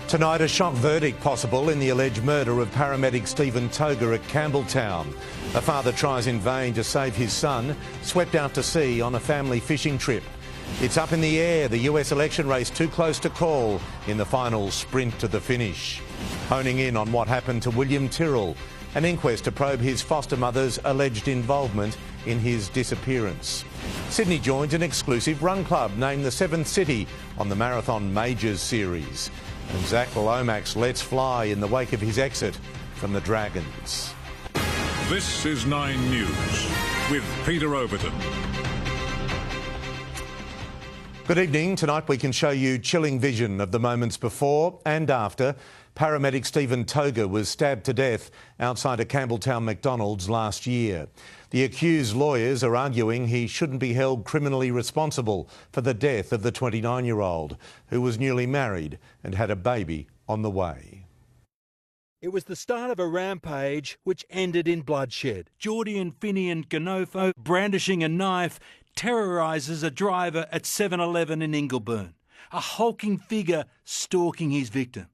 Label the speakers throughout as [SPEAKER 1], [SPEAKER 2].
[SPEAKER 1] Tonight, a shock verdict possible in the alleged murder of paramedic Stephen Toga at Campbelltown. A father tries in vain to save his son, swept out to sea on a family fishing trip. It's up in the air, the US election race too close to call in the final sprint to the finish. Honing in on what happened to William Tyrrell, an inquest to probe his foster mother's alleged involvement in his disappearance. Sydney joins an exclusive run club named the Seventh City on the Marathon Majors series. And Zach Lomax lets fly in the wake of his exit from the Dragons.
[SPEAKER 2] This is 9 News with Peter Overton.
[SPEAKER 1] Good evening. Tonight we can show you chilling vision of the moments before and after paramedic Stephen Toga was stabbed to death outside a Campbelltown McDonald's last year. The accused lawyers are arguing he shouldn't be held criminally responsible for the death of the 29-year-old, who was newly married and had a baby on the way.
[SPEAKER 3] It was the start of a rampage which ended in bloodshed. Geordie Finian Ganofo, brandishing a knife, terrorises a driver at 7-Eleven in Ingleburn, a hulking figure stalking his victim.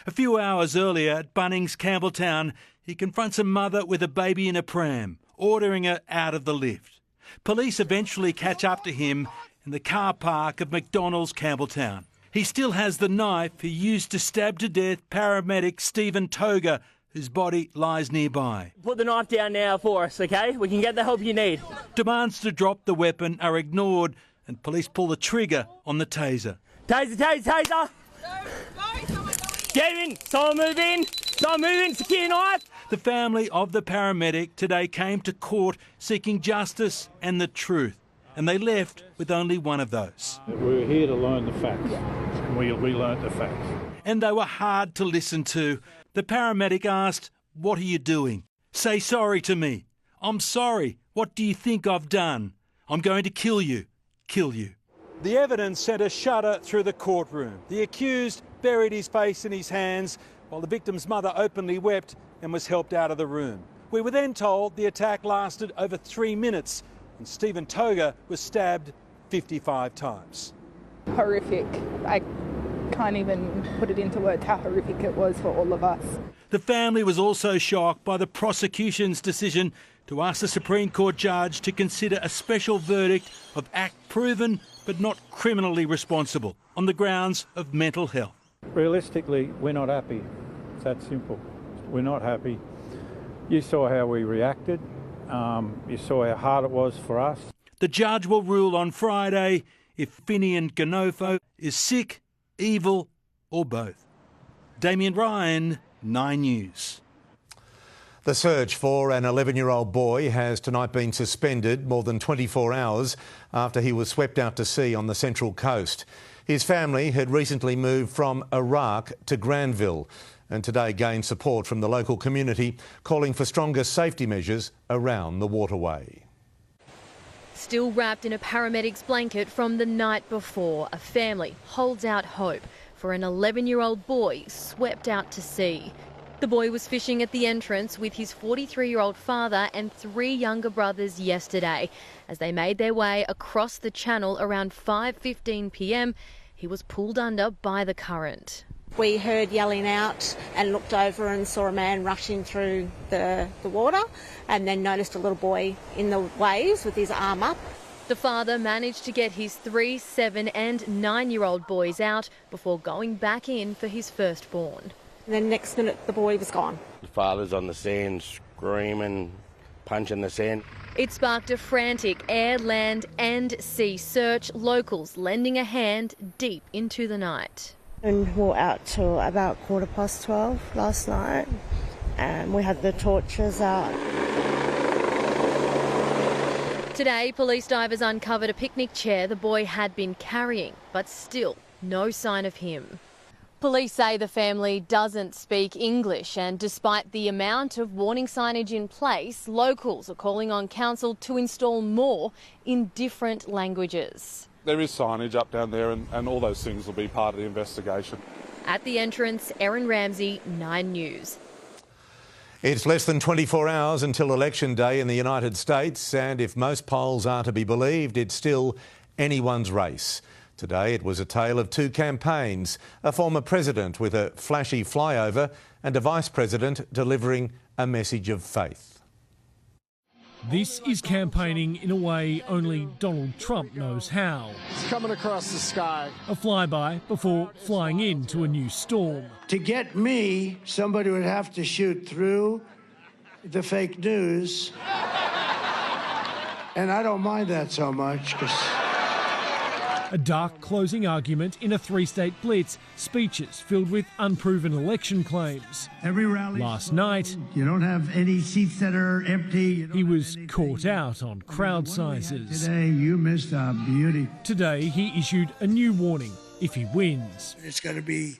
[SPEAKER 3] A few hours earlier at Bunnings, Campbelltown, he confronts a mother with a baby in a pram, ordering her out of the lift. Police eventually catch up to him in the car park of McDonald's, Campbelltown. He still has the knife he used to stab to death paramedic Stephen Toga, whose body lies nearby.
[SPEAKER 4] Put the knife down now for us, OK? We can get the help you need.
[SPEAKER 3] Demands to drop the weapon are ignored and police pull the trigger on the taser.
[SPEAKER 4] Taser, taser, taser! Get in! Someone move in! Someone move in! Secure knife!
[SPEAKER 3] The family of the paramedic today came to court seeking justice and the truth, and they left with only one of those.
[SPEAKER 5] We were here to learn the facts, and we learnt the facts.
[SPEAKER 3] And they were hard to listen to. The paramedic asked, "What are you doing?" "Say sorry to me." "I'm sorry. What do you think I've done?" "I'm going to kill you. Kill you." The evidence sent a shudder through the courtroom. The accused buried his face in his hands while the victim's mother openly wept and was helped out of the room. We were then told the attack lasted over 3 minutes and Stephen Toga was stabbed 55 times.
[SPEAKER 6] Horrific. I can't even put it into words how horrific it was for all of us.
[SPEAKER 3] The family was also shocked by the prosecution's decision to ask the Supreme Court judge to consider a special verdict of act proven but not criminally responsible on the grounds of mental health.
[SPEAKER 5] Realistically, we're not happy. It's that simple. We're not happy. You saw how we reacted. You saw how hard it was for us.
[SPEAKER 3] The judge will rule on Friday if Finian Ganofo is sick, evil or both. Damien Ryan, 9 News.
[SPEAKER 1] The search for an 11-year-old boy has tonight been suspended more than 24 hours after he was swept out to sea on the Central Coast. His family had recently moved from Iraq to Granville and today gained support from the local community, calling for stronger safety measures around the waterway.
[SPEAKER 7] Still wrapped in a paramedic's blanket from the night before, a family holds out hope for an 11-year-old boy swept out to sea. The boy was fishing at the entrance with his 43-year-old father and 3 younger brothers yesterday. As they made their way across the channel around 5:15 p.m, he was pulled under by the current.
[SPEAKER 8] We heard yelling out and looked over and saw a man rushing through the water and then noticed a little boy in the waves with his arm up.
[SPEAKER 7] The father managed to get his 3-, 7- and 9-year-old boys out before going back in for his firstborn.
[SPEAKER 8] And then next minute the boy was gone.
[SPEAKER 9] The father's on the sand screaming, punching the sand.
[SPEAKER 7] It sparked a frantic air, land and sea search, locals lending a hand deep into the night.
[SPEAKER 10] And we were out till about 12:15 last night, and we had the torches out.
[SPEAKER 7] Today, police divers uncovered a picnic chair the boy had been carrying, but still no sign of him. Police say the family doesn't speak English, and despite the amount of warning signage in place, locals are calling on council to install more in different languages.
[SPEAKER 11] There is signage up down there and all those things will be part of the investigation.
[SPEAKER 7] At the entrance, Erin Ramsey, 9 News.
[SPEAKER 1] It's less than 24 hours until election day in the United States, and if most polls are to be believed, it's still anyone's race. Today it was a tale of two campaigns, a former president with a flashy flyover and a vice president delivering a message of faith.
[SPEAKER 12] This is campaigning in a way only Donald Trump knows how.
[SPEAKER 13] It's coming across the sky.
[SPEAKER 12] A flyby before flying into a new storm.
[SPEAKER 14] To get me, somebody would have to shoot through the fake news. And I don't mind that so much.
[SPEAKER 12] A dark closing argument in a three-state blitz, speeches filled with unproven election claims.
[SPEAKER 14] Every rally.
[SPEAKER 12] Last night,
[SPEAKER 14] you don't have any seats that are empty.
[SPEAKER 12] He was caught out on crowd sizes.
[SPEAKER 14] Today, you missed a beauty.
[SPEAKER 12] Today, he issued a new warning if he wins.
[SPEAKER 14] It's going to be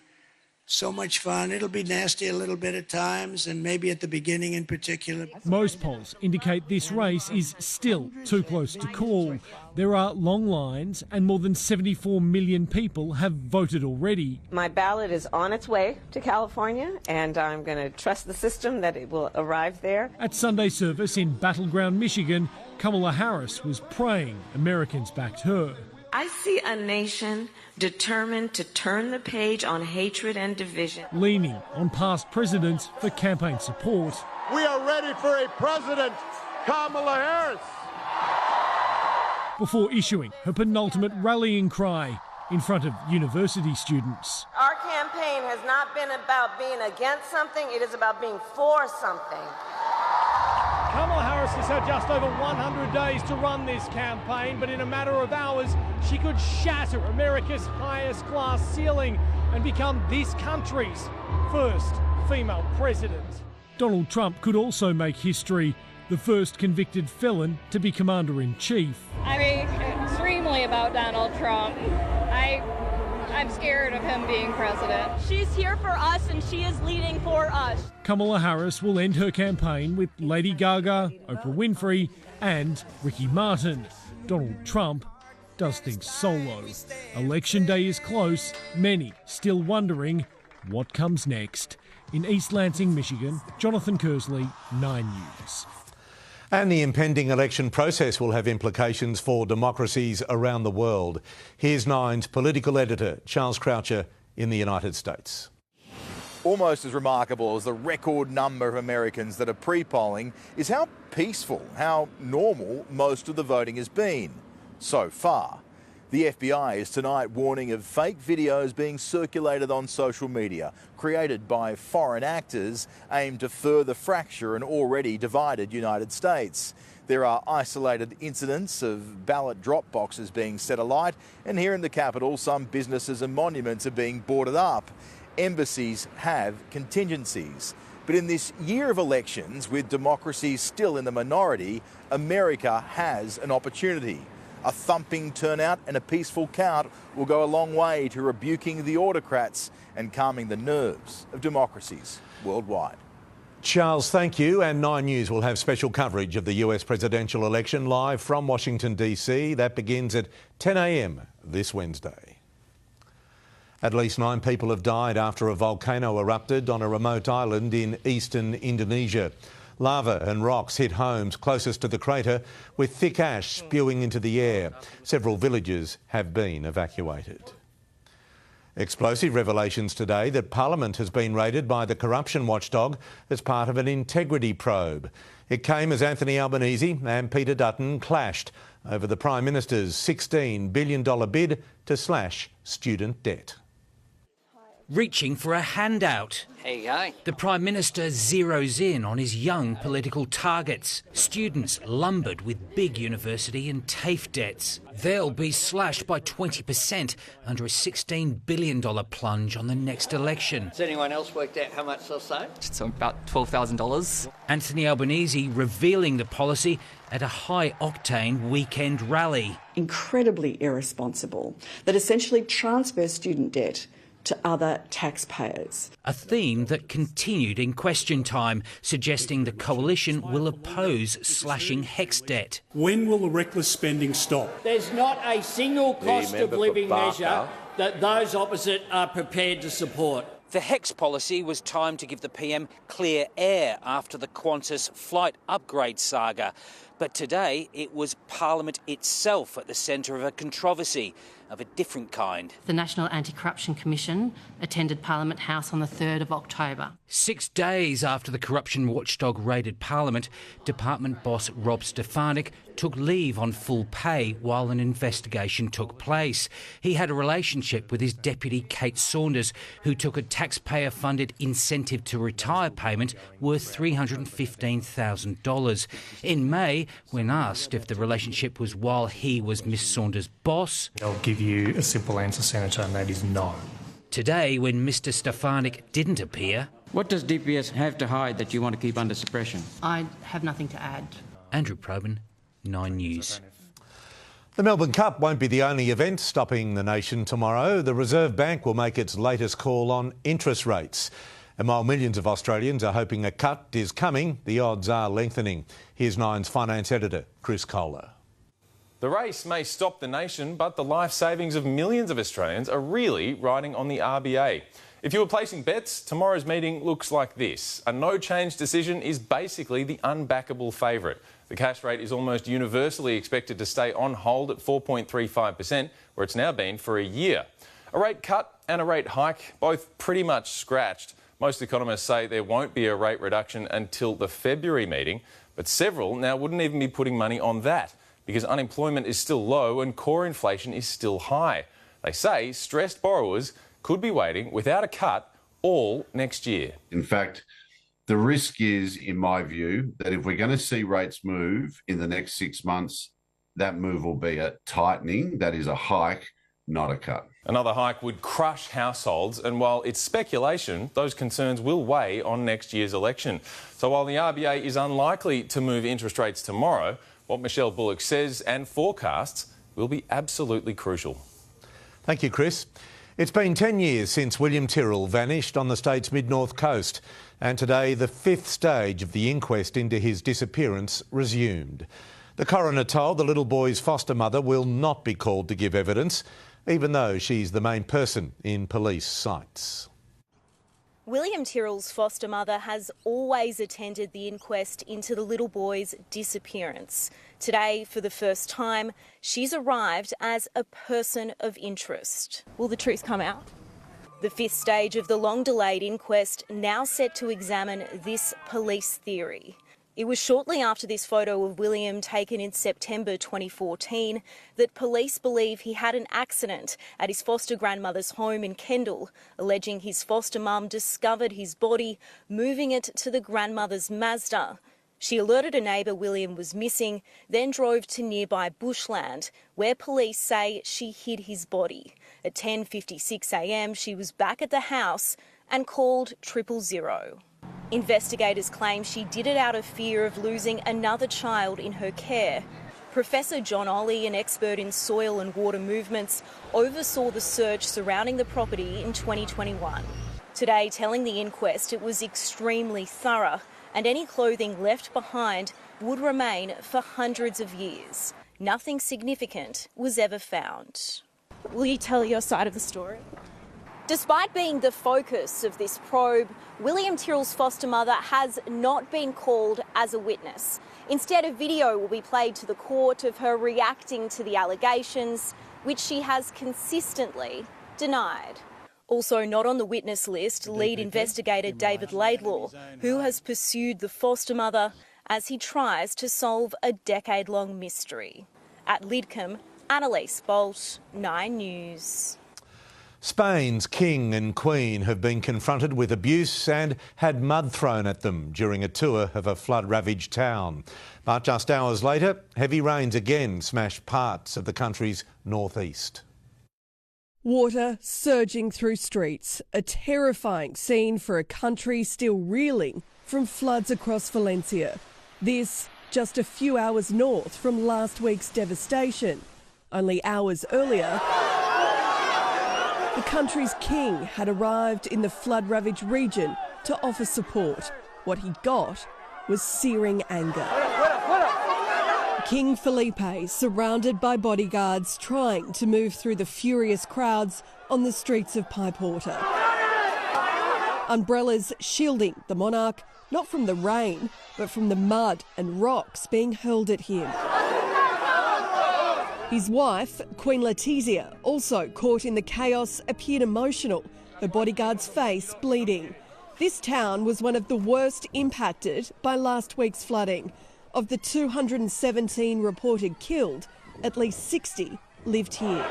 [SPEAKER 14] so much fun. It'll be nasty a little bit at times, and maybe at the beginning in particular.
[SPEAKER 12] Most polls indicate this race is still too close to call. There are long lines and more than 74 million people have voted already.
[SPEAKER 15] My ballot is on its way to California, and I'm going to trust the system that it will arrive there.
[SPEAKER 12] At Sunday service in battleground Michigan, Kamala Harris was praying Americans backed her.
[SPEAKER 16] I see a nation determined to turn the page on hatred and division.
[SPEAKER 12] Leaning on past presidents for campaign support.
[SPEAKER 13] We are ready for a president, Kamala Harris.
[SPEAKER 12] Before issuing her penultimate rallying cry in front of university students.
[SPEAKER 15] Our campaign has not been about being against something, it is about being for something.
[SPEAKER 12] Kamala Harris has had just over 100 days to run this campaign, but in a matter of hours, she could shatter America's highest class ceiling and become this country's first female president. Donald Trump could also make history, the first convicted felon to be commander-in-chief.
[SPEAKER 17] I'm extremely about Donald Trump. I'm scared of him being president. She's here for us and she is leading for us.
[SPEAKER 12] Kamala Harris will end her campaign with Lady Gaga, Oprah Winfrey and Ricky Martin. Donald Trump does things solo. Election day is close, many still wondering what comes next. In East Lansing, Michigan, Jonathan Kersley, 9 News.
[SPEAKER 1] And the impending election process will have implications for democracies around the world. Here's Nine's political editor, Charles Croucher, in the United States.
[SPEAKER 18] Almost as remarkable as the record number of Americans that are pre-polling is how peaceful, how normal most of the voting has been so far. The FBI is tonight warning of fake videos being circulated on social media, created by foreign actors aimed to further fracture an already divided United States. There are isolated incidents of ballot drop boxes being set alight, and here in the capital, some businesses and monuments are being boarded up. Embassies have contingencies. But in this year of elections, with democracies still in the minority, America has an opportunity. A thumping turnout and a peaceful count will go a long way to rebuking the autocrats and calming the nerves of democracies worldwide.
[SPEAKER 1] Charles, thank you. And 9 News will have special coverage of the US presidential election live from Washington, D.C. That begins at 10 a.m. this Wednesday. At least 9 people have died after a volcano erupted on a remote island in eastern Indonesia. Lava and rocks hit homes closest to the crater, with thick ash spewing into the air. Several villages have been evacuated. Explosive revelations today that Parliament has been raided by the corruption watchdog as part of an integrity probe. It came as Anthony Albanese and Peter Dutton clashed over the Prime Minister's $16 billion bid to slash student debt.
[SPEAKER 19] Reaching for a handout.
[SPEAKER 20] There you go.
[SPEAKER 19] The Prime Minister zeroes in on his young political targets. Students lumbered with big university and TAFE debts. They'll be slashed by 20% under a $16 billion plunge on the next election.
[SPEAKER 20] Has anyone else worked out how much they'll save?
[SPEAKER 21] It's about $12,000.
[SPEAKER 19] Anthony Albanese revealing the policy at a high-octane weekend rally.
[SPEAKER 22] Incredibly irresponsible that essentially transfers student debt to other taxpayers.
[SPEAKER 19] A theme that continued in question time, suggesting the coalition will oppose slashing HEX debt.
[SPEAKER 23] When will the reckless spending stop?
[SPEAKER 4] There's not a single cost of living measure that those opposite are prepared to support.
[SPEAKER 19] The HEX policy was timed to give the PM clear air after the Qantas flight upgrade saga. But today it was Parliament itself at the centre of a controversy of a different kind.
[SPEAKER 2] The National Anti-Corruption Commission attended Parliament House on the 3rd of October.
[SPEAKER 19] 6 days after the corruption watchdog raided Parliament, Department boss Rob Stefanik took leave on full pay while an investigation took place. He had a relationship with his deputy Kate Saunders, who took a taxpayer-funded incentive to retire payment worth $315,000. In May, when asked if the relationship was while he was Miss Saunders' boss,
[SPEAKER 5] I'll give you a simple answer, Senator, and that is no.
[SPEAKER 19] Today, when Mr Stefanik didn't appear...
[SPEAKER 6] What does DPS have to hide that you want to keep under suppression?
[SPEAKER 2] I have nothing to add.
[SPEAKER 19] Andrew Probyn, 9 News.
[SPEAKER 1] The Melbourne Cup won't be the only event stopping the nation tomorrow. The Reserve Bank will make its latest call on interest rates. And while millions of Australians are hoping a cut is coming, the odds are lengthening. Here's Nine's finance editor, Chris Kohler.
[SPEAKER 24] The race may stop the nation, but the life savings of millions of Australians are really riding on the RBA. If you were placing bets, tomorrow's meeting looks like this. A no-change decision is basically the unbackable favourite. The cash rate is almost universally expected to stay on hold at 4.35%, where it's now been for a year. A rate cut and a rate hike, both pretty much scratched. Most economists say there won't be a rate reduction until the February meeting, but several now wouldn't even be putting money on that because unemployment is still low and core inflation is still high. They say stressed borrowers could be waiting without a cut all next year.
[SPEAKER 25] In fact, the risk is, in my view, that if we're going to see rates move in the next 6 months, that move will be a tightening, that is a hike, not a cut.
[SPEAKER 24] Another hike would crush households, and while it's speculation, those concerns will weigh on next year's election. So while the RBA is unlikely to move interest rates tomorrow, what Michelle Bullock says and forecasts will be absolutely crucial.
[SPEAKER 1] Thank you, Chris. It's been 10 years since William Tyrrell vanished on the state's mid-north coast, and today the 5th stage of the inquest into his disappearance resumed. The coroner told the little boy's foster mother will not be called to give evidence, even though she's the main person in police sights.
[SPEAKER 26] William Tyrrell's foster mother has always attended the inquest into the little boy's disappearance. Today, for the first time, she's arrived as a person of interest. Will the truth come out? The 5th stage of the long-delayed inquest now set to examine this police theory. It was shortly after this photo of William taken in September 2014 that police believe he had an accident at his foster grandmother's home in Kendall, alleging his foster mum discovered his body, moving it to the grandmother's Mazda. She alerted a neighbour William was missing, then drove to nearby bushland, where police say she hid his body. At 10:56 a.m, she was back at the house and called 000. Investigators claim she did it out of fear of losing another child in her care. Professor John Olley, an expert in soil and water movements, oversaw the search surrounding the property in 2021. Today, telling the inquest it was extremely thorough and any clothing left behind would remain for hundreds of years. Nothing significant was ever found. Will you tell your side of the story? Despite being the focus of this probe, William Tyrrell's foster mother has not been called as a witness. Instead, a video will be played to the court of her reacting to the allegations, which she has consistently denied. Also not on the witness list, lead investigator David Laidlaw, who has pursued the foster mother as he tries to solve a decade-long mystery. At Lidcombe, Annalise Bolt, 9 News.
[SPEAKER 1] Spain's king and queen have been confronted with abuse and had mud thrown at them during a tour of a flood-ravaged town. But just hours later, heavy rains again smashed parts of the country's northeast.
[SPEAKER 27] Water surging through streets, a terrifying scene for a country still reeling from floods across Valencia. This just a few hours north from last week's devastation. Only hours earlier, the country's king had arrived in the flood-ravaged region to offer support. What he got was searing anger. King Felipe, surrounded by bodyguards, trying to move through the furious crowds on the streets of Paiporta. Umbrellas shielding the monarch, not from the rain, but from the mud and rocks being hurled at him. His wife, Queen Letizia, also caught in the chaos, appeared emotional, her bodyguard's face bleeding. This town was one of the worst impacted by last week's flooding. Of the 217 reported killed, at least 60 lived here.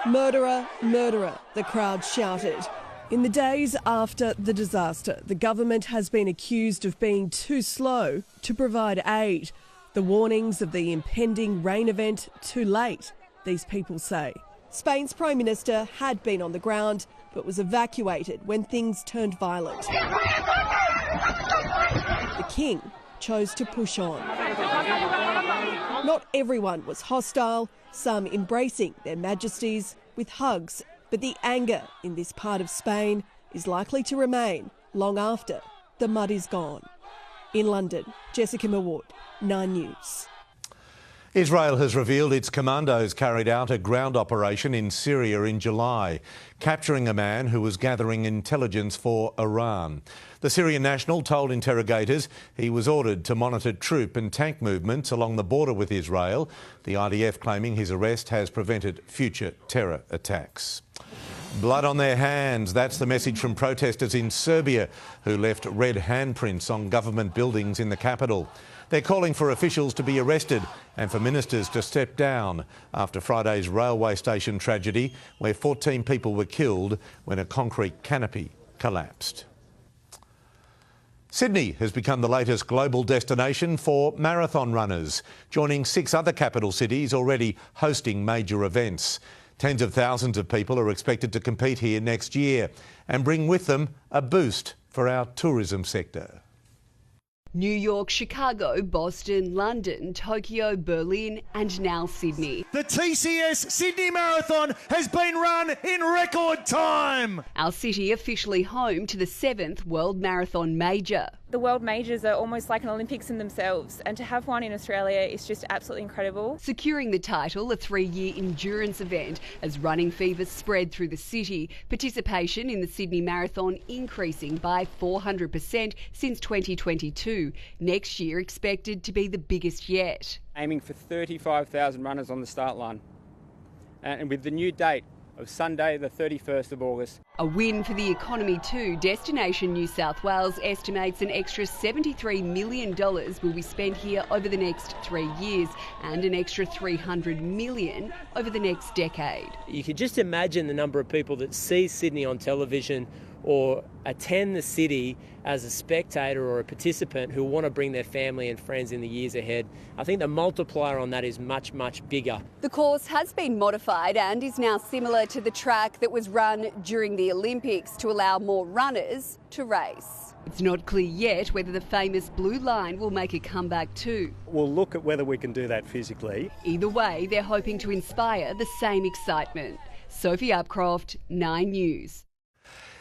[SPEAKER 27] Murderer, murderer, the crowd shouted. In the days after the disaster, the government has been accused of being too slow to provide aid. The warnings of the impending rain event too late, these people say. Spain's Prime Minister had been on the ground, but was evacuated when things turned violent. The King chose to push on. Not everyone was hostile, some embracing their majesties with hugs, but the anger in this part of Spain is likely to remain long after the mud is gone. In London, Jessica Maward, 9 News.
[SPEAKER 1] Israel has revealed its commandos carried out a ground operation in Syria in July, capturing a man who was gathering intelligence for Iran. The Syrian national told interrogators he was ordered to monitor troop and tank movements along the border with Israel, the IDF claiming his arrest has prevented future terror attacks. Blood on their hands, that's the message from protesters in Serbia who left red handprints on government buildings in the capital. They're calling for officials to be arrested and for ministers to step down after Friday's railway station tragedy where 14 people were killed when a concrete canopy collapsed. Sydney has become the latest global destination for marathon runners, joining 6 other capital cities already hosting major events. Tens of thousands of people are expected to compete here next year and bring with them a boost for our tourism sector.
[SPEAKER 3] New York, Chicago, Boston, London, Tokyo, Berlin and now Sydney.
[SPEAKER 7] The TCS Sydney Marathon has been run in record time.
[SPEAKER 3] Our city officially home to the 7th World Marathon Major.
[SPEAKER 8] The World Majors are almost like an Olympics in themselves, and to have one in Australia is just absolutely incredible.
[SPEAKER 3] Securing the title, a 3-year endurance event, as running fever spread through the city. Participation in the Sydney Marathon increasing by 400% since 2022. Next year expected to be the biggest yet.
[SPEAKER 9] Aiming for 35,000 runners on the start line. And with the new date of Sunday, the 31st of August.
[SPEAKER 3] A win for the economy too. Destination New South Wales estimates an extra $73 million will be spent here over the next 3 years and an extra $300 million over the next decade.
[SPEAKER 10] You could just imagine the number of people that see Sydney on television or attend the city as a spectator or a participant who want to bring their family and friends in the years ahead. I think the multiplier on that is much, much bigger.
[SPEAKER 3] The course has been modified and is now similar to the track that was run during the Olympics to allow more runners to race. It's not clear yet whether the famous blue line will make a comeback too.
[SPEAKER 7] We'll look at whether we can do that physically.
[SPEAKER 3] Either way, they're hoping to inspire the same excitement. Sophie Upcroft, 9 News.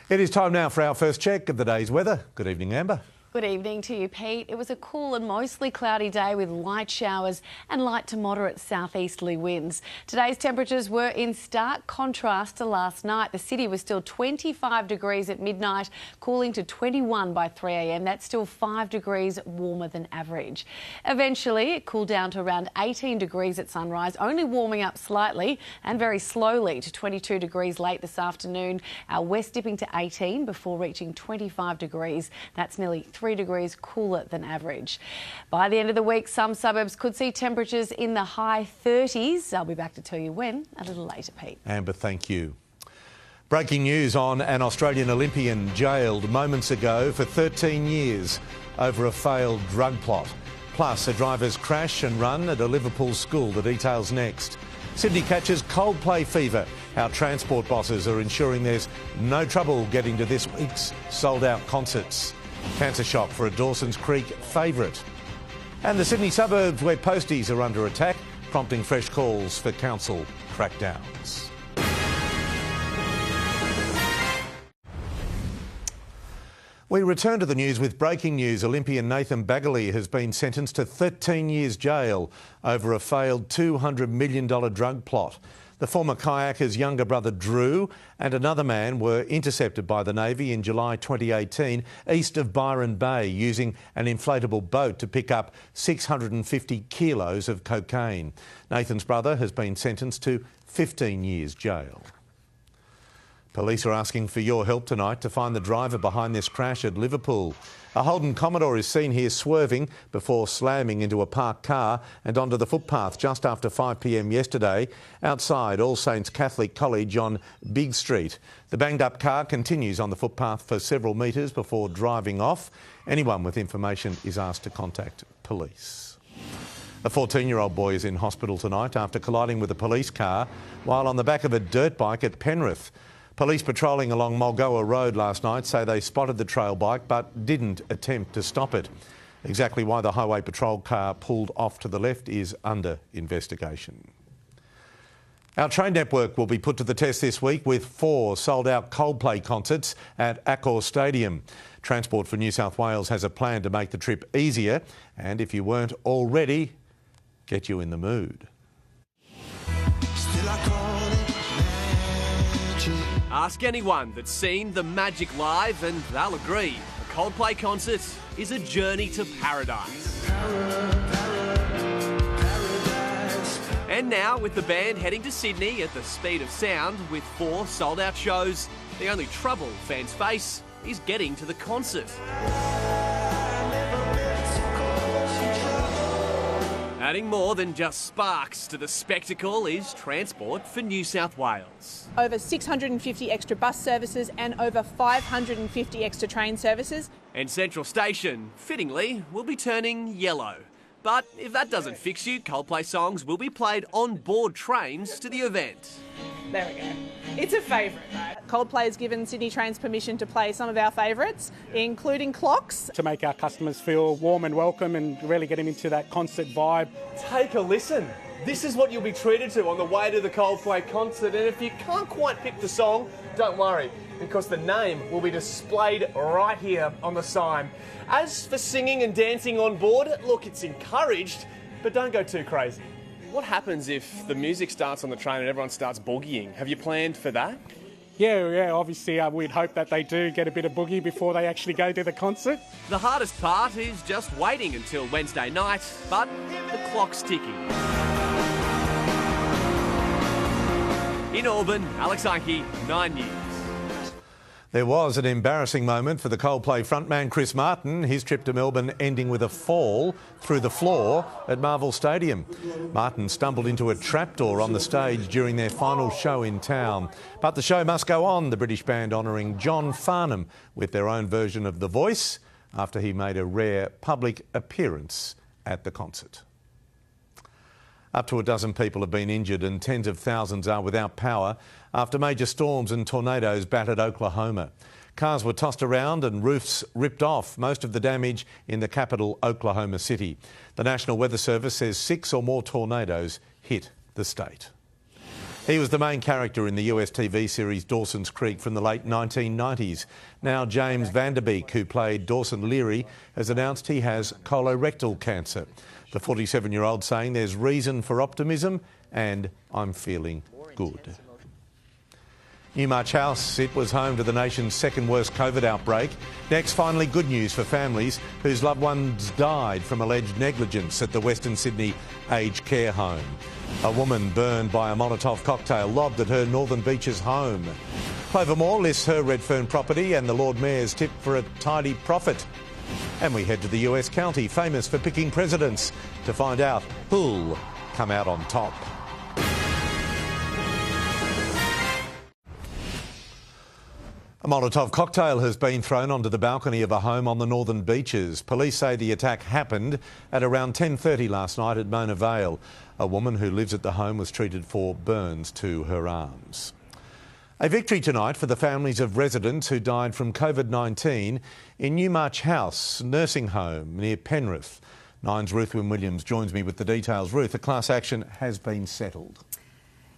[SPEAKER 1] It is time now for our first check of the day's weather. Good evening, Amber.
[SPEAKER 11] Good evening to you, Pete. It was a cool and mostly cloudy day with light showers and light to moderate southeasterly winds. Today's temperatures were in stark contrast to last night. The city was still 25 degrees at midnight, cooling to 21 by 3 a.m. That's still 5 degrees warmer than average. Eventually, it cooled down to around 18 degrees at sunrise, only warming up slightly and very slowly to 22 degrees late this afternoon. Our west dipping to 18 before reaching 25 degrees. That's nearly 3 degrees cooler than average. By the end of the week, some suburbs could see temperatures in the high 30s. I'll be back to tell you when a little later, Pete.
[SPEAKER 1] Amber, thank you. Breaking news on an Australian Olympian jailed moments ago for 13 years over a failed drug plot. Plus, a driver's crash and run at a Liverpool school. The details next. Sydney catches Coldplay fever. How transport bosses are ensuring there's no trouble getting to this week's sold-out concerts. Cancer shock for a Dawson's Creek favourite. And the Sydney suburbs where posties are under attack, prompting fresh calls for council crackdowns. We return to the news with breaking news. Olympian Nathan Baggaley has been sentenced to 13 years jail over a failed $200 million drug plot. The former kayaker's younger brother Drew and another man were intercepted by the Navy in July 2018 east of Byron Bay using an inflatable boat to pick up 650 kilos of cocaine. Nathan's brother has been sentenced to 15 years jail. Police are asking for your help tonight to find the driver behind this crash at Liverpool. A Holden Commodore is seen here swerving before slamming into a parked car and onto the footpath just after 5 p.m. yesterday outside All Saints Catholic College on Big Street. The banged-up car continues on the footpath for several metres before driving off. Anyone with information is asked to contact police. A 14-year-old boy is in hospital tonight after colliding with a police car while on the back of a dirt bike at Penrith. Police patrolling along Mulgoa Road last night say they spotted the trail bike but didn't attempt to stop it. Exactly why the highway patrol car pulled off to the left is under investigation. Our train network will be put to the test this week with 4 sold-out Coldplay concerts at Accor Stadium. Transport for New South Wales has a plan to make the trip easier and, if you weren't already, get you in the mood.
[SPEAKER 12] Ask anyone that's seen the magic live and they'll agree. A Coldplay concert is a journey to paradise. And now, with the band heading to Sydney at the speed of sound with 4 sold-out shows, the only trouble fans face is getting to the concert. Adding more than just sparks to the spectacle is Transport for New South Wales.
[SPEAKER 13] Over 650 extra bus services and over 550 extra train services.
[SPEAKER 12] And Central Station, fittingly, will be turning yellow. But if that doesn't fix you, Coldplay songs will be played on board trains to the event.
[SPEAKER 13] There we go. It's a favourite, right? Coldplay has given Sydney Trains permission to play some of our favourites, including Clocks.
[SPEAKER 23] To make our customers feel warm and welcome and really get them into that concert vibe.
[SPEAKER 12] Take a listen. This is what you'll be treated to on the way to the Coldplay concert. And if you can't quite pick the song, don't worry, because the name will be displayed right here on the sign. As for singing and dancing on board, look, it's encouraged, but don't go too crazy. What happens if the music starts on the train and everyone starts boogieing? Have you planned for that?
[SPEAKER 23] Yeah, obviously we'd hope that they do get a bit of boogie before they actually go to the concert.
[SPEAKER 12] The hardest part is just waiting until Wednesday night, but the clock's ticking. In Auburn, Alex Anke, 9 News.
[SPEAKER 1] There was an embarrassing moment for the Coldplay frontman Chris Martin, his trip to Melbourne ending with a fall through the floor at Marvel Stadium. Martin stumbled into a trapdoor on the stage during their final show in town. But the show must go on, the British band honouring John Farnham with their own version of The Voice after he made a rare public appearance at the concert. Up to a dozen people have been injured and tens of thousands are without power after major storms and tornadoes battered Oklahoma. Cars were tossed around and roofs ripped off, most of the damage in the capital, Oklahoma City. The National Weather Service says 6 or more tornadoes hit the state. He was the main character in the US TV series Dawson's Creek from the late 1990s. Now James Van Der Beek, who played Dawson Leary, has announced he has colorectal cancer. The 47-year-old saying there's reason for optimism and I'm feeling good. Newmarch House, it was home to the nation's second worst COVID outbreak. Next, finally, good news for families whose loved ones died from alleged negligence at the Western Sydney aged care home. A woman burned by a Molotov cocktail lobbed at her Northern Beaches home. Clover Moore lists her Redfern property and the Lord Mayor's tip for a tidy profit. And we head to the US county famous for picking presidents to find out who'll come out on top. A Molotov cocktail has been thrown onto the balcony of a home on the Northern Beaches. Police say the attack happened at around 10:30 last night at Mona Vale. A woman who lives at the home was treated for burns to her arms. A victory tonight for the families of residents who died from COVID-19 in Newmarch House nursing home near Penrith. Nine's Ruth Wynne-Williams joins me with the details. Ruth, the class action has been settled.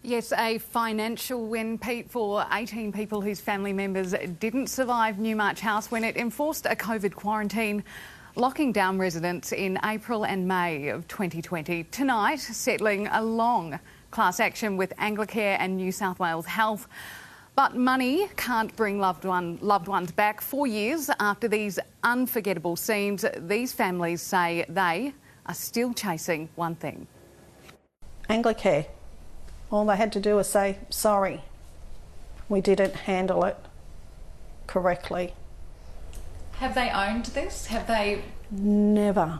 [SPEAKER 14] Yes, a financial win, Pete, for 18 people whose family members didn't survive Newmarch House when it enforced a COVID quarantine, locking down residents in April and May of 2020. Tonight, settling a long class action with Anglicare and New South Wales Health. But money can't bring loved ones back. 4 years after these unforgettable scenes, these families say they are still chasing one thing.
[SPEAKER 15] Anglicare. All they had to do was say, sorry, we didn't handle it correctly.
[SPEAKER 14] Have they owned this? Have they?
[SPEAKER 15] Never.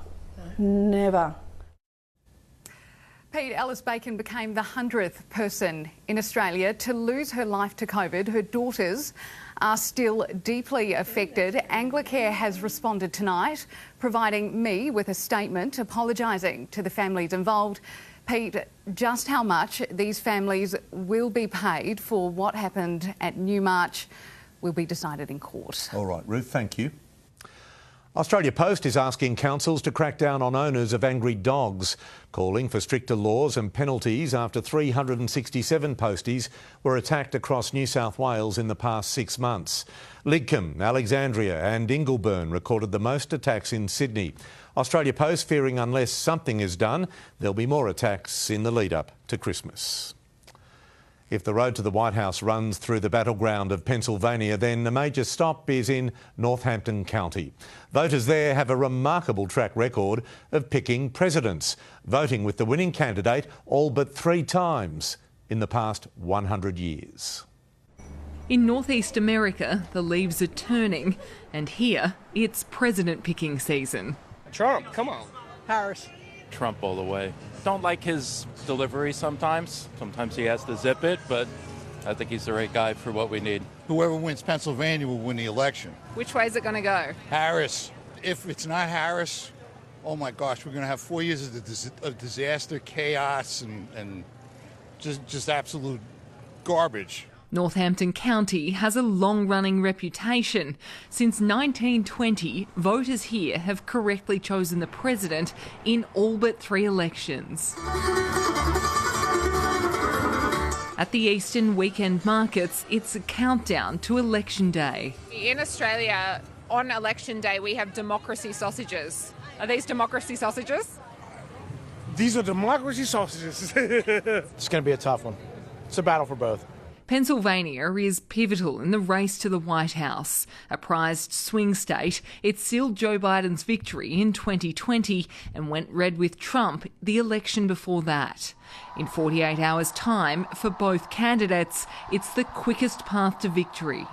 [SPEAKER 15] Never.
[SPEAKER 14] Pete, Alice Bacon became the 100th person in Australia to lose her life to COVID. Her daughters are still deeply affected. Anglicare has responded tonight, providing me with a statement apologising to the families involved. Pete, just how much these families will be paid for what happened at Newmarch will be decided in court.
[SPEAKER 1] All right, Ruth, thank you. Australia Post is asking councils to crack down on owners of angry dogs, calling for stricter laws and penalties after 367 posties were attacked across New South Wales in the past 6 months. Lidcombe, Alexandria and Ingleburn recorded the most attacks in Sydney. Australia Post fearing unless something is done, there'll be more attacks in the lead-up to Christmas. If the road to the White House runs through the battleground of Pennsylvania, then the major stop is in Northampton County. Voters there have a remarkable track record of picking presidents, voting with the winning candidate all but 3 times in the past 100 years.
[SPEAKER 16] In Northeast America, the leaves are turning, and here it's president-picking season.
[SPEAKER 12] Trump, come on. Harris.
[SPEAKER 17] Trump all the way. Don't like his delivery sometimes. Sometimes he has to zip it, but I think he's the right guy for what we need.
[SPEAKER 18] Whoever wins Pennsylvania will win the election.
[SPEAKER 14] Which way is it going to go?
[SPEAKER 18] Harris. If it's not Harris, oh my gosh, we're going to have 4 years of disaster, chaos, and just absolute garbage.
[SPEAKER 16] Northampton County has a long-running reputation. Since 1920, voters here have correctly chosen the president in all but 3 elections. At the Eastern weekend markets, it's a countdown to Election Day.
[SPEAKER 20] In Australia, on Election Day, we have democracy sausages. Are these democracy sausages?
[SPEAKER 7] These are democracy sausages. It's going to be a tough one. It's a battle for both.
[SPEAKER 16] Pennsylvania is pivotal in the race to the White House. A prized swing state, it sealed Joe Biden's victory in 2020 and went red with Trump the election before that. In 48 hours' time, for both candidates, it's the quickest path to victory.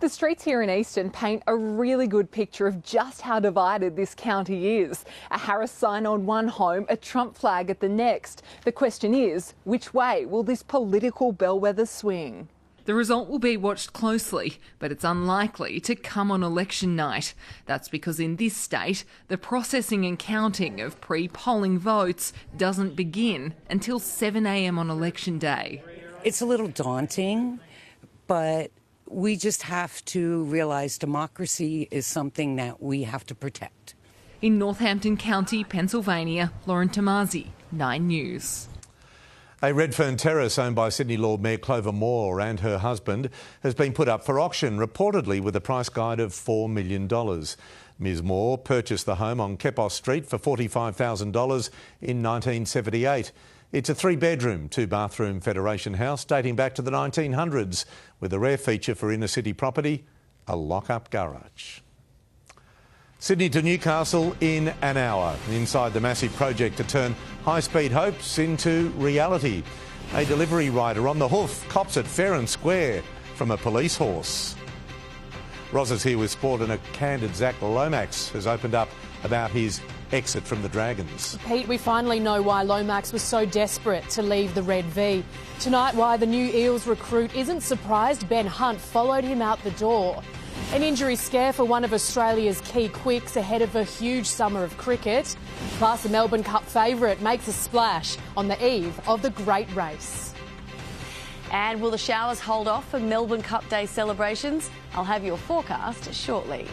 [SPEAKER 20] The streets here in Eastern paint a really good picture of just how divided this county is. A Harris sign on one home, a Trump flag at the next. The question is, which way will this political bellwether swing?
[SPEAKER 16] The result will be watched closely, but it's unlikely to come on election night. That's because in this state, the processing and counting of pre-polling votes doesn't begin until 7 a.m. on election day.
[SPEAKER 21] It's a little daunting, but we just have to realise democracy is something that we have to protect.
[SPEAKER 16] In Northampton County, Pennsylvania, Lauren Tomasi, 9 News.
[SPEAKER 1] A Redfern terrace owned by Sydney Lord Mayor Clover Moore and her husband has been put up for auction, reportedly with a price guide of $4 million. Ms Moore purchased the home on Kepos Street for $45,000 in 1978. It's a 3-bedroom, 2-bathroom Federation house dating back to the 1900s, with a rare feature for inner-city property, a lock-up garage. Sydney to Newcastle in an hour, inside the massive project to turn high-speed hopes into reality. A delivery rider on the hoof cops it fair and square from a police horse. Roz is here with sport, and a candid Zach Lomax has opened up about his exit from the Dragons.
[SPEAKER 22] Pete, we finally know why Lomax was so desperate to leave the Red V. Tonight, why the new Eels recruit isn't surprised Ben Hunt followed him out the door. An injury scare for one of Australia's key quicks ahead of a huge summer of cricket. Plus, a Melbourne Cup favourite makes a splash on the eve of the great race.
[SPEAKER 11] And will the showers hold off for Melbourne Cup Day celebrations? I'll have your forecast shortly.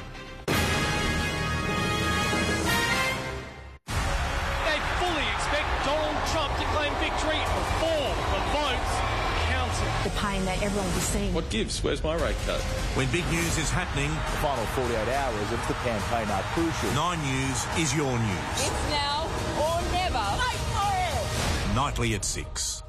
[SPEAKER 28] The pain that everyone will be seeing.
[SPEAKER 24] What gives? Where's my rate cut?
[SPEAKER 1] When big news is happening,
[SPEAKER 29] the final 48 hours of the campaign are crucial.
[SPEAKER 1] 9 News is your news.
[SPEAKER 28] It's now or never. Fight for it!
[SPEAKER 1] Nightly at 6.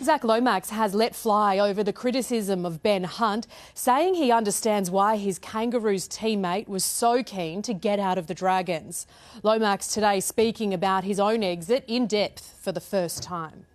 [SPEAKER 22] Zach Lomax has let fly over the criticism of Ben Hunt, saying he understands why his Kangaroos teammate was so keen to get out of the Dragons. Lomax today speaking about his own exit in depth for the first time.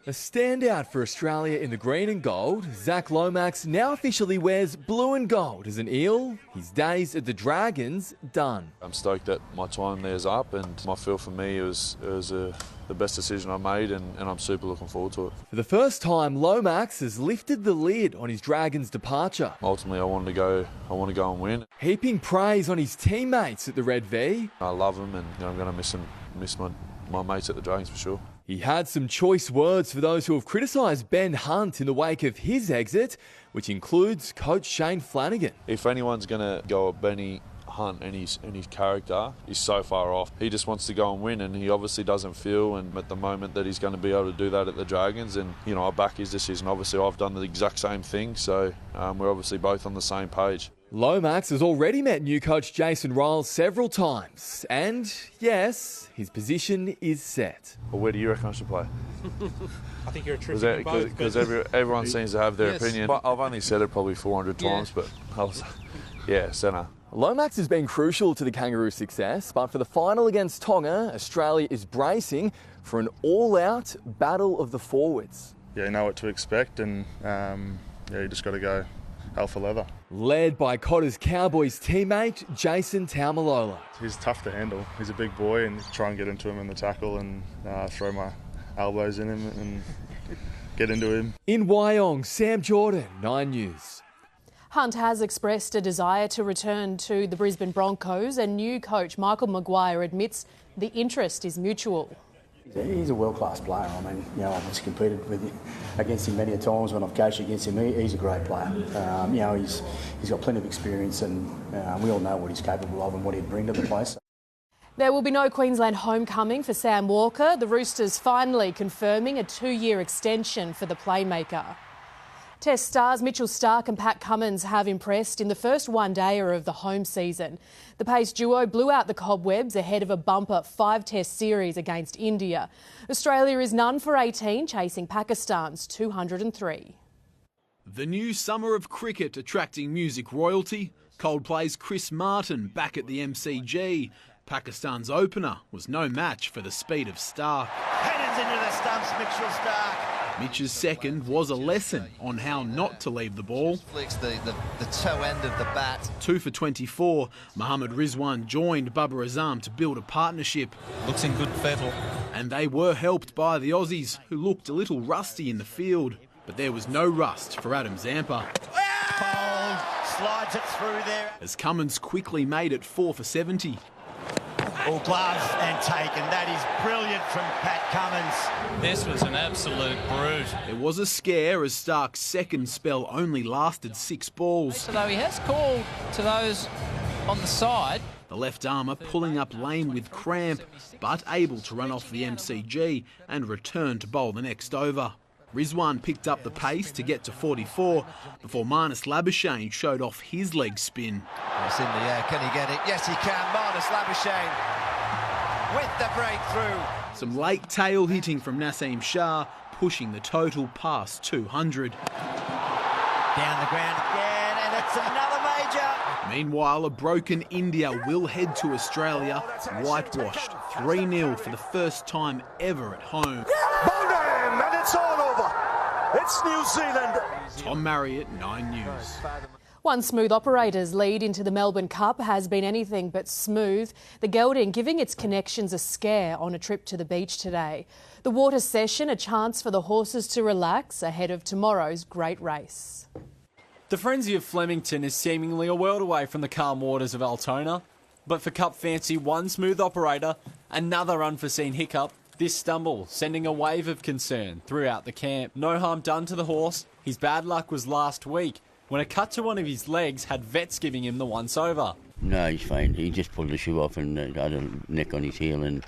[SPEAKER 2] A standout for Australia in the green and gold, Zach Lomax now officially wears blue and gold as an Eel. His days at the Dragons done.
[SPEAKER 4] I'm stoked that my time there's up, and I feel for me it was the best decision I made, and I'm super looking forward to it.
[SPEAKER 2] For the first time, Lomax has lifted the lid on his Dragons departure.
[SPEAKER 4] Ultimately, I want to go and win.
[SPEAKER 2] Heaping praise on his teammates at the Red V.
[SPEAKER 4] I love them, and I'm going to miss my mates at the Dragons for sure.
[SPEAKER 2] He had some choice words for those who have criticised Ben Hunt in the wake of his exit, which includes coach Shane Flanagan.
[SPEAKER 4] If anyone's going to go at Benny Hunt and his character, he's so far off. He just wants to go and win, and he obviously doesn't feel and at the moment that he's going to be able to do that at the Dragons, and I back his decision. Obviously I've done the exact same thing, so we're obviously both on the same page.
[SPEAKER 2] Lomax has already met new coach Jason Ryles several times, and yes, his position is set.
[SPEAKER 4] Well, where do you reckon I should play?
[SPEAKER 5] I think you're a tricky
[SPEAKER 4] because everyone seems to have their opinion. But I've only said it probably 400 times, but centre.
[SPEAKER 2] Lomax has been crucial to the Kangaroos' success, but for the final against Tonga, Australia is bracing for an all-out battle of the forwards.
[SPEAKER 6] Yeah, you know what to expect, and you just got to go hell for leather.
[SPEAKER 2] Led by Cotter's Cowboys teammate, Jason Taumalola.
[SPEAKER 6] He's tough to handle. He's a big boy, and try and get into him in the tackle and throw my elbows in him and get into him.
[SPEAKER 2] In Wyong, Sam Jordan, 9 News.
[SPEAKER 22] Hunt has expressed a desire to return to the Brisbane Broncos, and new coach Michael Maguire admits the interest is mutual.
[SPEAKER 19] He's a world-class player. I mean, I've just competed against him many a times when I've coached against him. He's a great player. He's got plenty of experience, and we all know what he's capable of and what he'd bring to the place.
[SPEAKER 22] There will be no Queensland homecoming for Sam Walker. The Roosters finally confirming a 2-year extension for the playmaker. Test stars Mitchell Starc and Pat Cummins have impressed in the first one-dayer of the home season. The pace duo blew out the cobwebs ahead of a bumper 5-test series against India. Australia is none for 18, chasing Pakistan's 203.
[SPEAKER 25] The new summer of cricket attracting music royalty. Coldplay's Chris Martin back at the MCG. Pakistan's opener was no match for the speed of Starc.
[SPEAKER 26] Headers into the stumps, Mitchell Starc.
[SPEAKER 25] Mitch's second was a lesson on how not to leave the ball.
[SPEAKER 26] Flicks the toe end of the bat.
[SPEAKER 25] 2 for 24, Mohammad Rizwan joined Babar Azam to build a partnership.
[SPEAKER 26] Looks in good fettle.
[SPEAKER 25] And they were helped by the Aussies, who looked a little rusty in the field. But there was no rust for Adam Zampa.
[SPEAKER 26] Bold, slides it through there.
[SPEAKER 25] As Cummins quickly made it 4 for 70.
[SPEAKER 26] All gloves and taken. That is brilliant from Pat Cummins.
[SPEAKER 27] This was an absolute brute.
[SPEAKER 25] There was a scare as Stark's second spell only lasted 6 balls.
[SPEAKER 27] Although he has called to those on the side.
[SPEAKER 25] The left armour pulling up lane with cramp, but able to run off the MCG and return to bowl the next over. Rizwan picked up the pace to get to 44 before Marnus Labuschagne showed off his leg spin.
[SPEAKER 26] It's in the air. Can he get it? Yes, he can. Marnus Labuschagne with the breakthrough.
[SPEAKER 25] Some late tail hitting from Naseem Shah, pushing the total past 200.
[SPEAKER 26] Down the ground again, and it's another major.
[SPEAKER 25] Meanwhile, a broken India will head to Australia, whitewashed 3-0 for the first time ever at home.
[SPEAKER 26] And it's all over. It's New Zealand.
[SPEAKER 25] Tom Marriott, 9 News.
[SPEAKER 22] One smooth operator's lead into the Melbourne Cup has been anything but smooth. The gelding giving its connections a scare on a trip to the beach today. The water session a chance for the horses to relax ahead of tomorrow's great race.
[SPEAKER 28] The frenzy of Flemington is seemingly a world away from the calm waters of Altona. But for Cup fancy one smooth operator, another unforeseen hiccup. This stumble sending a wave of concern throughout the camp. No harm done to the horse. His bad luck was last week when a cut to one of his legs had vets giving him the once-over.
[SPEAKER 29] No, he's fine. He just pulled the shoe off and had a nick on his heel, and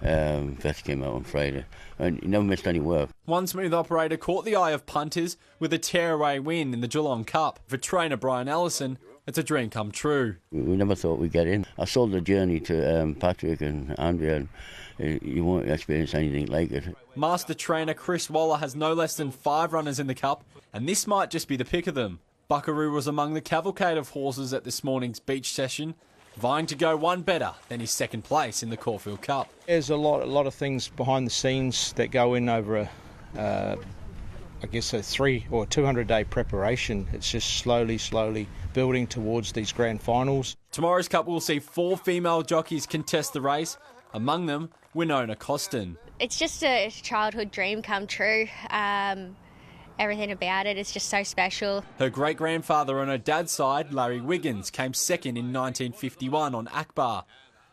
[SPEAKER 29] vets came out on Friday. And he never missed any work.
[SPEAKER 28] One smooth operator caught the eye of punters with a tearaway win in the Geelong Cup. For trainer Brian Ellison, It's a dream come true.
[SPEAKER 29] We never thought we'd get in. I sold the journey to Patrick and Andrea, and you won't experience anything like it.
[SPEAKER 28] Master trainer Chris Waller has no less than 5 runners in the Cup, and this might just be the pick of them. Buckaroo was among the cavalcade of horses at this morning's beach session, vying to go one better than his second place in the Caulfield Cup.
[SPEAKER 3] There's a lot of things behind the scenes that go in over a 300 or 200-day preparation. It's just slowly building towards these grand finals.
[SPEAKER 28] Tomorrow's Cup will see 4 female jockeys contest the race, among them Winona Costin.
[SPEAKER 8] It's just a childhood dream come true. Everything about it is just so special.
[SPEAKER 28] Her great-grandfather on her dad's side, Larry Wiggins, came second in 1951 on Akbar,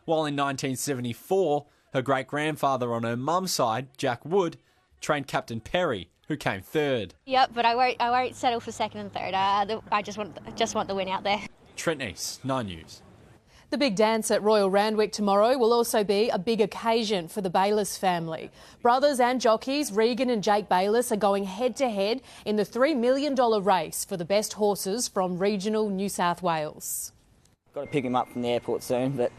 [SPEAKER 28] while in 1974, her great-grandfather on her mum's side, Jack Wood, trained Captain Perry, who came third.
[SPEAKER 8] Yep, but I won't settle for second and third. I just want the win out there.
[SPEAKER 28] Trent East, 9 News.
[SPEAKER 22] The big dance at Royal Randwick tomorrow will also be a big occasion for the Bayliss family. Brothers and jockeys Regan and Jake Bayliss are going head-to-head in the $3 million race for the best horses from regional New South Wales.
[SPEAKER 9] Got to pick him up from the airport soon, but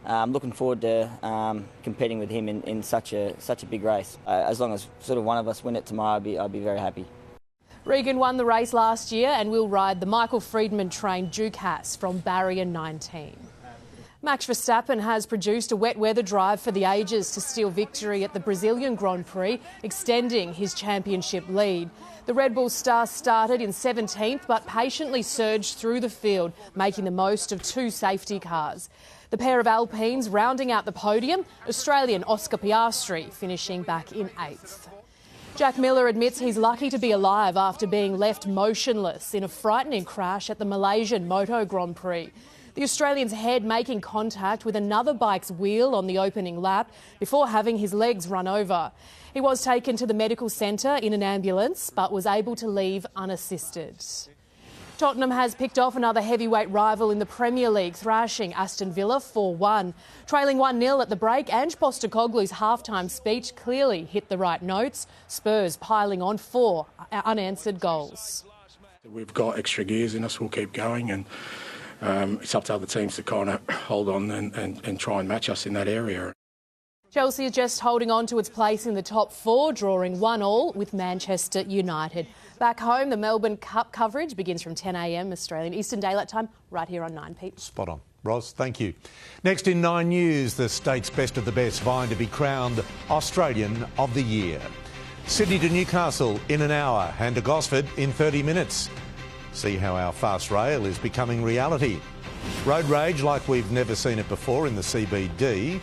[SPEAKER 9] I'm looking forward to competing with him in such a big race. As long as sort of one of us win it tomorrow, I'll be very happy.
[SPEAKER 22] Regan won the race last year and will ride the Michael Friedman-trained Duke Haas from barrier 19. Max Verstappen has produced a wet weather drive for the ages to steal victory at the Brazilian Grand Prix, extending his championship lead. The Red Bull star started in 17th but patiently surged through the field, making the most of 2 safety cars. The pair of Alpines rounding out the podium, Australian Oscar Piastri finishing back in 8th. Jack Miller admits he's lucky to be alive after being left motionless in a frightening crash at the Malaysian Moto Grand Prix. The Australian's head making contact with another bike's wheel on the opening lap before having his legs run over. He was taken to the medical centre in an ambulance but was able to leave unassisted. Tottenham has picked off another heavyweight rival in the Premier League, thrashing Aston Villa 4-1. Trailing 1-0 at the break, Ange Postecoglou's half-time speech clearly hit the right notes. Spurs piling on 4 unanswered goals.
[SPEAKER 10] We've got extra gears in us, we'll keep going, and it's up to other teams to kind of hold on and try and match us in that area.
[SPEAKER 22] Chelsea is just holding on to its place in the top 4, drawing 1-1 with Manchester United. Back home, the Melbourne Cup coverage begins from 10 a.m. Australian Eastern Daylight Time, right here on 9 Pete.
[SPEAKER 1] Spot on. Ros, thank you. Next in 9 News, the state's best of the best vying to be crowned Australian of the Year. Sydney to Newcastle in an hour and to Gosford in 30 minutes. See how our fast rail is becoming reality. Road rage like we've never seen it before in the CBD.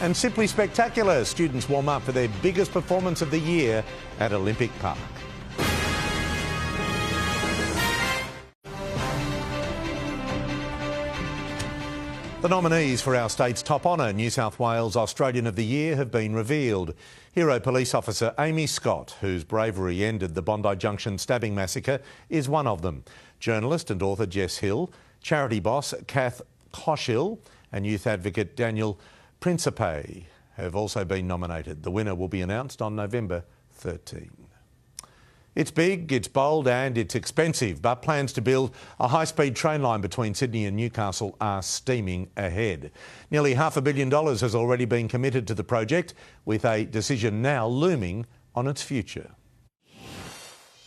[SPEAKER 1] And simply spectacular. Students warm up for their biggest performance of the year at Olympic Park. The nominees for our state's top honour, New South Wales Australian of the Year, have been revealed. Hero police officer Amy Scott, whose bravery ended the Bondi Junction stabbing massacre, is one of them. Journalist and author Jess Hill, charity boss Kath Coshill and youth advocate Daniel Principe have also been nominated. The winner will be announced on November 13. It's big, it's bold and it's expensive, but plans to build a high-speed train line between Sydney and Newcastle are steaming ahead. Nearly $500 million has already been committed to the project, with a decision now looming on its future.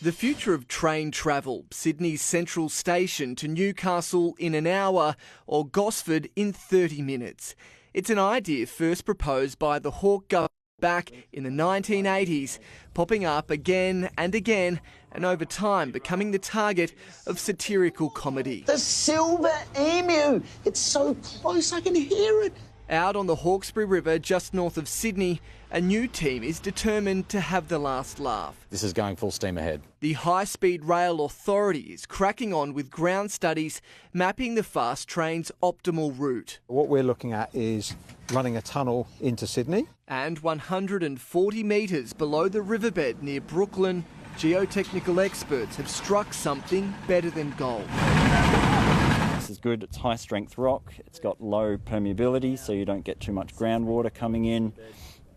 [SPEAKER 2] The future of train travel, Sydney's Central Station to Newcastle in an hour or Gosford in 30 minutes. It's an idea first proposed by the Hawke government back in the 1980s, popping up again and again, and over time becoming the target of satirical comedy.
[SPEAKER 12] The silver emu! It's so close I can hear it!
[SPEAKER 2] Out on the Hawkesbury River just north of Sydney, a new team is determined to have the last laugh.
[SPEAKER 13] This is going full steam ahead.
[SPEAKER 2] The High Speed Rail Authority is cracking on with ground studies mapping the fast train's optimal route.
[SPEAKER 15] What we're looking at is running a tunnel into Sydney.
[SPEAKER 2] And 140 metres below the riverbed near Brooklyn, geotechnical experts have struck something better than gold.
[SPEAKER 13] This is good. It's high strength rock. It's got low permeability, so you don't get too much groundwater coming in.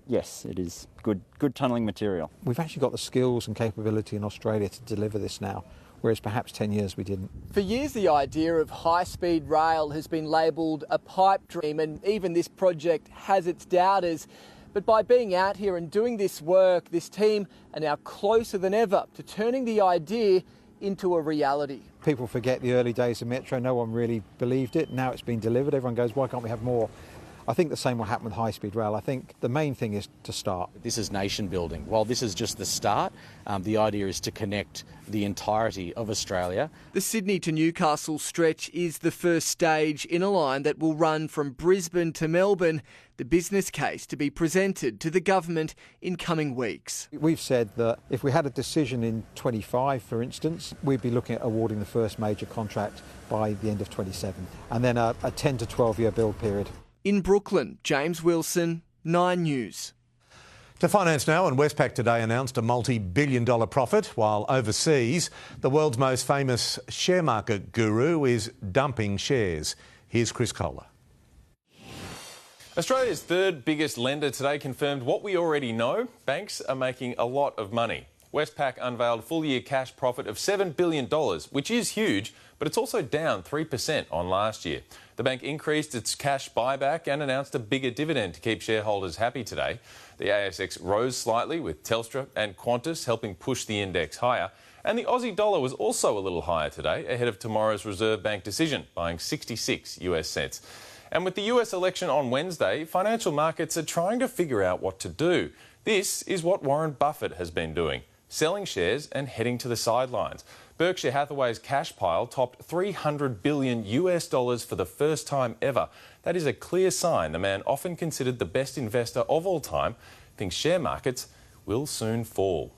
[SPEAKER 13] Yes, it is good tunnelling material.
[SPEAKER 15] We've actually got the skills and capability in Australia to deliver this now. whereas perhaps 10 years we didn't.
[SPEAKER 2] For years, the idea of high-speed rail has been labelled a pipe dream, and even this project has its doubters. But by being out here and doing this work, this team are now closer than ever to turning the idea into a reality.
[SPEAKER 15] People forget the early days of Metro. No one really believed it. Now it's been delivered. Everyone goes, why can't we have more? I think the same will happen with high-speed rail. I think the main thing is to start.
[SPEAKER 7] This is nation building. While this is just the start, the idea is to connect the entirety of Australia.
[SPEAKER 2] The Sydney to Newcastle stretch is the first stage in a line that will run from Brisbane to Melbourne, the business case to be presented to the government in coming weeks.
[SPEAKER 15] We've said that if we had a decision in 25, for instance, we'd be looking at awarding the first major contract by the end of 27, and then a 10 to 12-year build period.
[SPEAKER 2] In Brooklyn, James Wilson, 9 News.
[SPEAKER 1] To finance now, and Westpac today announced a multi-billion-dollar profit, while overseas, the world's most famous share market guru is dumping shares. Here's Chris Kohler.
[SPEAKER 24] Australia's third biggest lender today confirmed what we already know. Banks are making a lot of money. Westpac unveiled full-year cash profit of $7 billion, which is huge, but it's also down 3% on last year. The bank increased its cash buyback and announced a bigger dividend to keep shareholders happy today. The ASX rose slightly, with Telstra and Qantas helping push the index higher. And the Aussie dollar was also a little higher today, ahead of tomorrow's Reserve Bank decision, buying 66 US cents. And with the US election on Wednesday, financial markets are trying to figure out what to do. This is what Warren Buffett has been doing, selling shares and heading to the sidelines. Berkshire Hathaway's cash pile topped $300 billion for the first time ever. That is a clear sign the man often considered the best investor of all time thinks share markets will soon fall.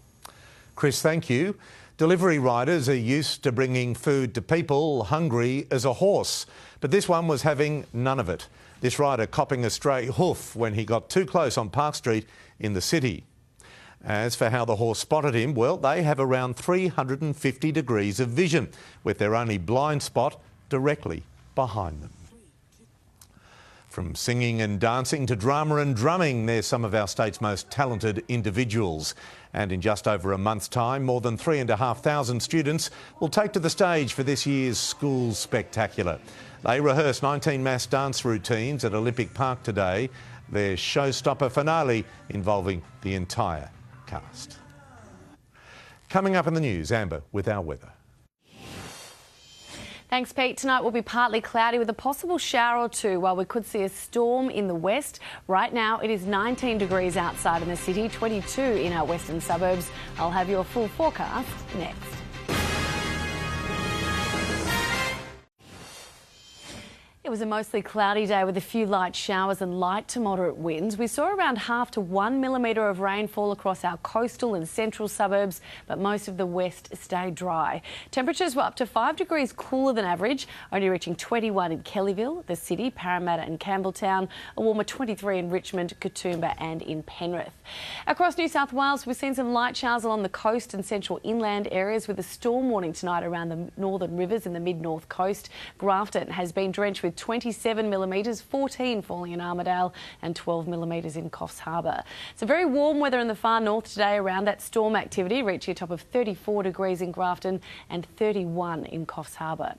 [SPEAKER 1] Chris, thank you. Delivery riders are used to bringing food to people hungry as a horse, but this one was having none of it. This rider copping a stray hoof when he got too close on Park Street in the city. As for how the horse spotted him, well, they have around 350 degrees of vision, with their only blind spot directly behind them. From singing and dancing to drama and drumming, they're some of our state's most talented individuals. And in just over a month's time, more than 3,500 students will take to the stage for this year's School Spectacular. They rehearse 19 mass dance routines at Olympic Park today, their showstopper finale involving the entire cast. Coming up in the news, Amber with our weather.
[SPEAKER 11] Thanks, Pete. Tonight will be partly cloudy with a possible shower or two, while we could see a storm in the west. Right now it is 19 degrees outside in the city, 22 in our western suburbs. I'll have your full forecast next. It was a mostly cloudy day with a few light showers and light to moderate winds. We saw around 0.5 to 1 millimetre of rain fall across our coastal and central suburbs, but most of the west stayed dry. Temperatures were up to 5 degrees cooler than average, only reaching 21 in Kellyville, the city, Parramatta and Campbelltown, a warmer 23 in Richmond, Katoomba and in Penrith. Across New South Wales, we've seen some light showers along the coast and central inland areas, with a storm warning tonight around the northern rivers in the mid-north coast. Grafton has been drenched with 27 millimetres, 14 falling in Armidale and 12 millimetres in Coffs Harbour. Some very warm weather in the far north today around that storm activity, reaching a top of 34 degrees in Grafton and 31 in Coffs Harbour.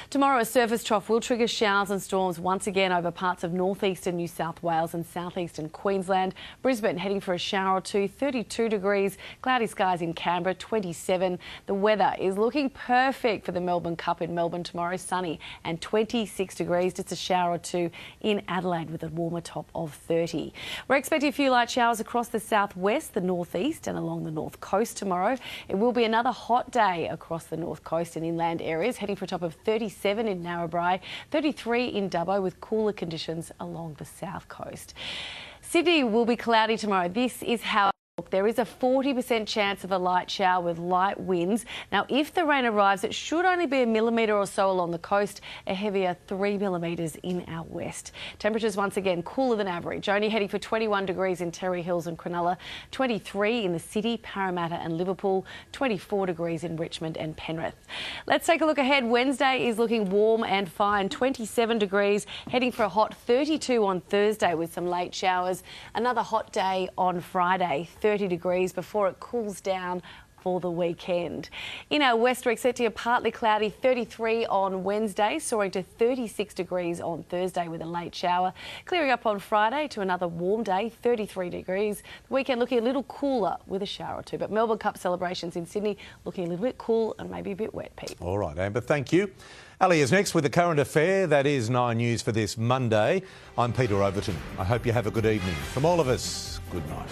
[SPEAKER 11] Tomorrow, a surface trough will trigger showers and storms once again over parts of northeastern New South Wales and southeastern Queensland. Brisbane heading for a shower or two, 32 degrees, cloudy skies in Canberra, 27. The weather is looking perfect for the Melbourne Cup in Melbourne tomorrow, sunny and 26 degrees. Just a shower or two in Adelaide with a warmer top of 30. We're expecting a few light showers across the southwest, the northeast and along the north coast tomorrow. It will be another hot day across the north coast and inland areas, heading for a top of 37 in Narrabri, 33 in Dubbo, with cooler conditions along the south coast. Sydney will be cloudy tomorrow. This is how there is a 40% chance of a light shower with light winds. Now, if the rain arrives, it should only be a millimetre or so along the coast, a heavier 3 millimetres in our west. Temperatures once again cooler than average, only heading for 21 degrees in Terry Hills and Cronulla, 23 in the city, Parramatta and Liverpool, 24 degrees in Richmond and Penrith. Let's take a look ahead. Wednesday is looking warm and fine, 27 degrees, heading for a hot 32 on Thursday with some late showers. Another hot day on Friday, 30 degrees before it cools down for the weekend. In our west, we're set to a partly cloudy 33 on Wednesday, soaring to 36 degrees on Thursday with a late shower. Clearing up on Friday to another warm day, 33 degrees. The weekend looking a little cooler with a shower or two, but Melbourne Cup celebrations in Sydney looking a little bit cool and maybe a bit wet, Pete.
[SPEAKER 1] All right, Amber, thank you. Ali is next with the current affair. That is 9 News for this Monday. I'm Peter Overton. I hope you have a good evening. From all of us, good night.